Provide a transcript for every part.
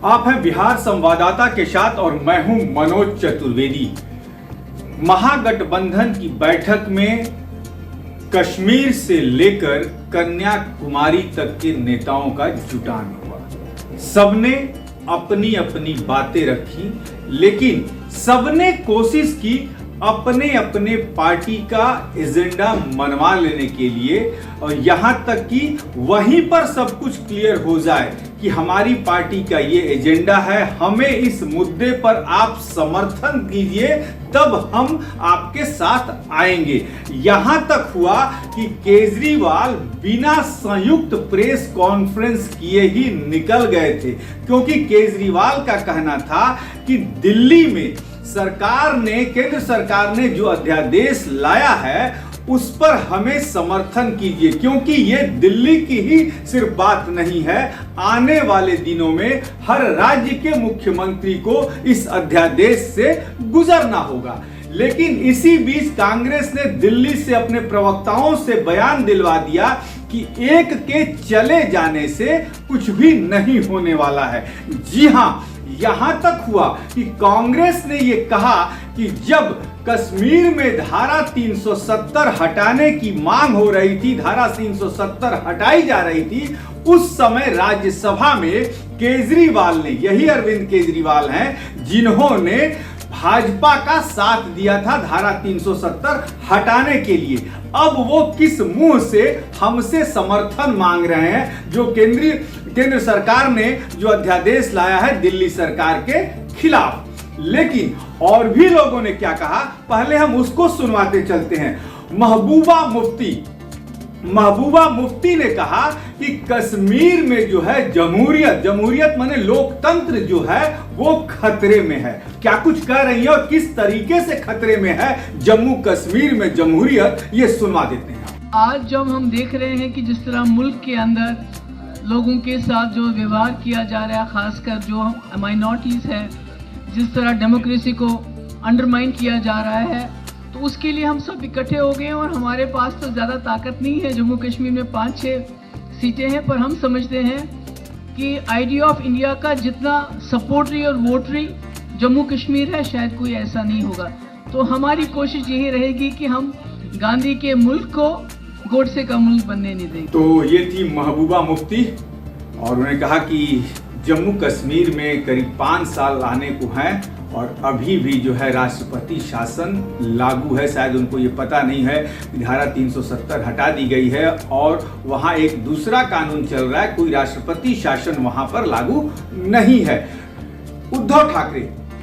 आप हैं बिहार संवाददाता के साथ और मैं हूं मनोज चतुर्वेदी। महागठबंधन की बैठक में कश्मीर से लेकर कन्याकुमारी तक के नेताओं का जुटान हुआ। सबने अपनी अपनी बातें रखी, लेकिन सबने कोशिश की अपने अपने पार्टी का एजेंडा मनवा लेने के लिए, और यहां तक कि वहीं पर सब कुछ क्लियर हो जाए कि हमारी पार्टी का ये एजेंडा है, हमें इस मुद्दे पर आप समर्थन कीजिए तब हम आपके साथ आएंगे। यहां तक हुआ कि केजरीवाल बिना संयुक्त प्रेस कॉन्फ्रेंस किए ही निकल गए थे, क्योंकि केजरीवाल का कहना था कि दिल्ली में केंद्र सरकार ने जो अध्यादेश लाया है उस पर हमें समर्थन कीजिए, क्योंकि ये दिल्ली की ही सिर्फ बात नहीं है, आने वाले दिनों में हर राज्य के मुख्यमंत्री को इस अध्यादेश से गुजरना होगा। लेकिन इसी बीच कांग्रेस ने दिल्ली से अपने प्रवक्ताओं से बयान दिलवा दिया कि एक के चले जाने से कुछ भी नहीं होने वाला है। जी हां, यहां तक हुआ कि कांग्रेस ने यह कहा कि जब कश्मीर में धारा 370 हटाने की मांग हो रही थी, धारा 370 हटाई जा रही थी, उस समय राज्यसभा में केजरीवाल ने, यही अरविंद केजरीवाल हैं जिन्होंने भाजपा का साथ दिया था धारा 370 हटाने के लिए। अब वो किस मुंह से हमसे समर्थन मांग रहे हैं जो केंद्र सरकार ने जो अध्यादेश लाया है दिल्ली सरकार के खिलाफ। लेकिन और भी लोगों ने क्या कहा, पहले हम उसको सुनवाते चलते हैं। महबूबा मुफ्ती ने कहा कि कश्मीर में जो है जमहूरियत माने लोकतंत्र जो है वो खतरे में है। क्या कुछ कह रही है और किस तरीके से खतरे में है जम्मू कश्मीर में जमहूरियत, ये सुनवा देते हैं। आज जब हम देख रहे हैं कि जिस तरह मुल्क के अंदर लोगों के साथ जो व्यवहार किया जा रहा है, खासकर जो माइनॉरिटीज है, जिस तरह डेमोक्रेसी को अंडरमाइन किया जा रहा है, तो उसके लिए हम सब इकट्ठे हो गए हैं। और हमारे पास तो ज़्यादा ताकत नहीं है, जम्मू कश्मीर में 5-6 सीटें हैं, पर हम समझते हैं कि आइडिया ऑफ इंडिया का जितना सपोर्टरी और वोटरी जम्मू कश्मीर है, शायद कोई ऐसा नहीं होगा। तो हमारी कोशिश यही रहेगी कि हम गांधी के मुल्क को गोडसे का मुल्क बनने नहीं देंगे। तो ये थी महबूबा मुफ्ती, और उन्होंने कहा कि जम्मू कश्मीर में करीब 5 साल आने को हैं और अभी भी जो है राष्ट्रपति शासन लागू है। शायद उनको ये पता नहीं है कि धारा 370 हटा दी गई है और वहाँ एक दूसरा कानून चल रहा है, कोई राष्ट्रपति शासन वहाँ पर लागू नहीं है।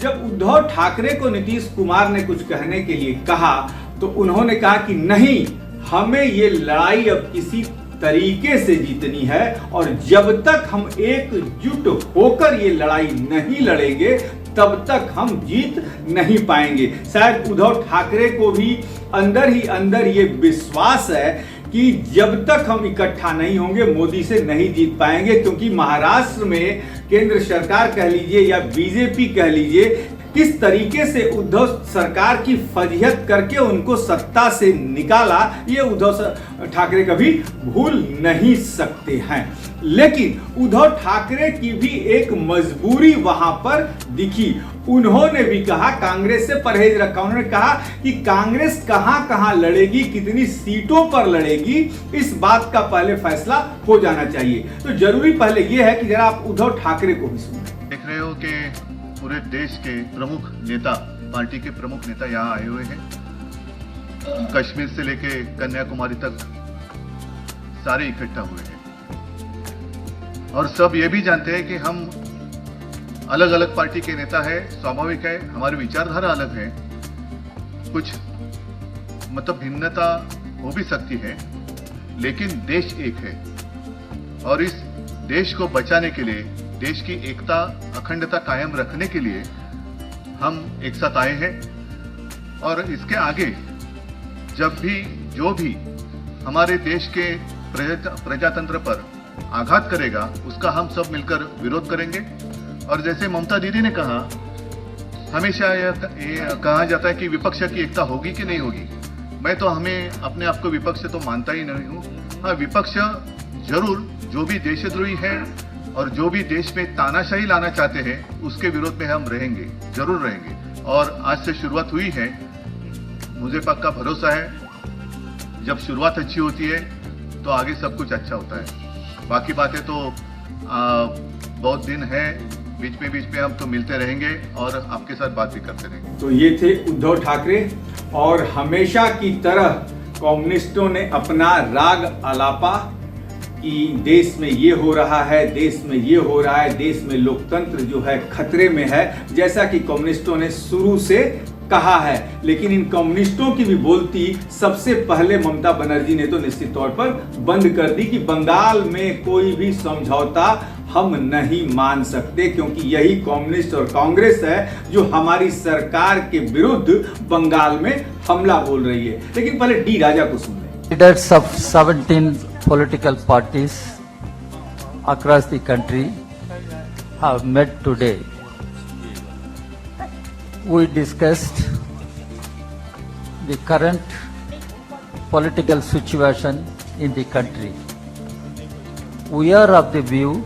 जब उद्धव ठाकरे को नीतीश कुमार ने कुछ कहने के लिए कहा तो उन्होंने कहा कि नहीं, हमें ये लड़ाई अब किसी तरीके से जीतनी है और जब तक हम एकजुट होकर ये लड़ाई नहीं लड़ेंगे तब तक हम जीत नहीं पाएंगे। शायद उद्धव ठाकरे को भी अंदर ही अंदर ये विश्वास है कि जब तक हम इकट्ठा नहीं होंगे मोदी से नहीं जीत पाएंगे, क्योंकि महाराष्ट्र में केंद्र सरकार कह लीजिए या बीजेपी कह लीजिए, किस तरीके से उद्धव सरकार की फजीहत करके उनको सत्ता से निकाला, ये उद्धव ठाकरे कभी भूल नहीं सकते हैं। लेकिन उद्धव ठाकरे की भी एक मजबूरी वहां पर दिखी। उन्होंने भी कहा, कांग्रेस से परहेज रखा। उन्होंने कहा कि कांग्रेस कहां कहां लड़ेगी, कितनी सीटों पर लड़ेगी, इस बात का पहले फैसला हो जाना चाहिए। तो जरूरी पहले यह है कि जरा आप उद्धव ठाकरे को भी सुनें। देख रहे हो कि पूरे देश के प्रमुख नेता, पार्टी के प्रमुख नेता यहाँ आए हुए हैं। कश्मीर से लेके कन्याकुमारी तक सारे इकट्ठा हुए हैं और सब ये भी जानते हैं कि हम अलग अलग पार्टी के नेता हैं। स्वाभाविक है, हमारी विचारधारा अलग है, कुछ मतलब भिन्नता हो भी सकती है, लेकिन देश एक है और इस देश को बचाने के लिए, देश की एकता अखंडता कायम रखने के लिए हम एक साथ आए हैं। और इसके आगे जब भी जो भी हमारे देश के प्रजातंत्र पर आघात करेगा उसका हम सब मिलकर विरोध करेंगे। और जैसे ममता दीदी ने कहा, हमेशा यह कहा जाता है कि विपक्ष की एकता होगी कि नहीं होगी। मैं तो हमें अपने आप को विपक्ष तो मानता ही नहीं हूँ। हाँ, विपक्ष जरूर जो भी देशद्रोही है, और जो भी देश में तानाशाही लाना चाहते हैं उसके विरोध में हम रहेंगे, जरूर रहेंगे। और आज से शुरुआत हुई है, मुझे पक्का भरोसा है जब शुरुआत अच्छी होती है तो आगे सब कुछ अच्छा होता है। बाकी बातें तो बहुत दिन है, बीच में हम तो मिलते रहेंगे और आपके साथ बात भी करते रहेंगे। तो ये थे उद्धव ठाकरे, और हमेशा की तरह कम्युनिस्टों ने अपना राग आलापा कि देश में ये हो रहा है, देश में ये हो रहा है, देश में लोकतंत्र जो है खतरे में है, जैसा कि कम्युनिस्टों ने शुरू से कहा है। लेकिन इन कम्युनिस्टों की भी बोलती सबसे पहले ममता बनर्जी ने तो निश्चित तौर पर बंद कर दी कि बंगाल में कोई भी समझौता हम नहीं मान सकते, क्योंकि यही कम्युनिस्ट और कांग्रेस है जो हमारी सरकार के विरुद्ध बंगाल में हमला बोल रही है। लेकिन पहले डी राजा को सुन लें। Leaders of 17 political parties across the country have met today. We discussed the current political situation in the country. We are of the view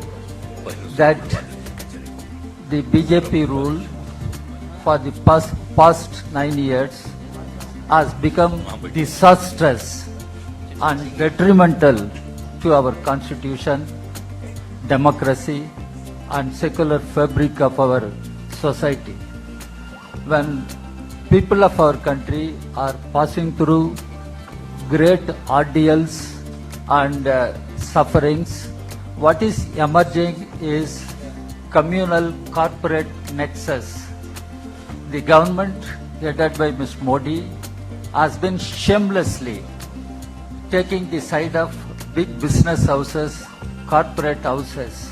that the BJP rule for the past 9 years has become disastrous and detrimental to our constitution, democracy and secular fabric of our society. When people of our country are passing through great ordeals and sufferings, what is emerging is communal corporate nexus. The government headed by Ms. Modi has been shamelessly taking the side of big business houses, corporate houses,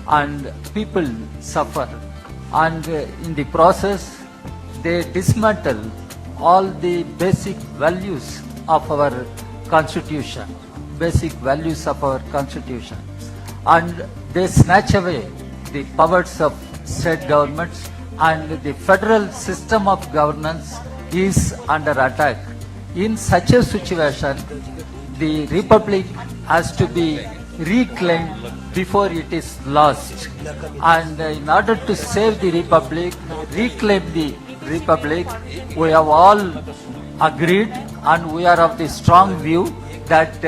and people suffer. And in the process, they dismantle all the basic values of our constitution, and they snatch away the powers of state governments, and the federal system of governance is under attack. In such a situation, the republic has to be reclaimed before it is lost. And in order to save the republic, reclaim the republic, we have all agreed and we are of the strong view that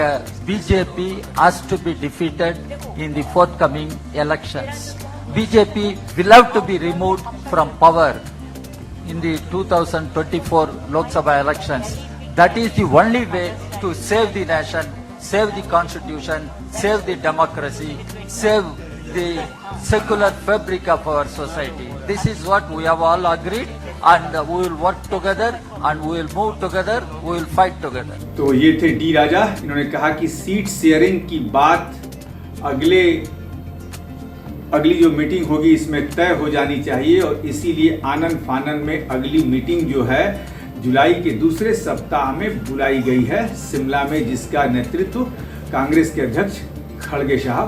BJP has to be defeated in the forthcoming elections. BJP will have to be removed from power in the 2024 Lok Sabha elections. That is the only way to save the nation, save the constitution, save the democracy, save the secular fabric of our society. This is what we have all agreed, and we will work together and we will move together, we will fight together. तो ये थे D राजा। इन्होंने कहा कि seat sharing की बात अगली जो मीटिंग होगी इसमें तय हो जानी चाहिए, और इसीलिए आनन फानन में अगली मीटिंग जो है जुलाई के दूसरे सप्ताह में बुलाई गई है शिमला में, जिसका नेतृत्व कांग्रेस के अध्यक्ष खड़गे साहब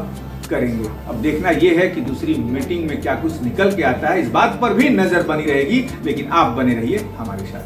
करेंगे। अब देखना यह है कि दूसरी मीटिंग में क्या कुछ निकल के आता है, इस बात पर भी नजर बनी रहेगी। लेकिन आप बने रहिए हमारे साथ।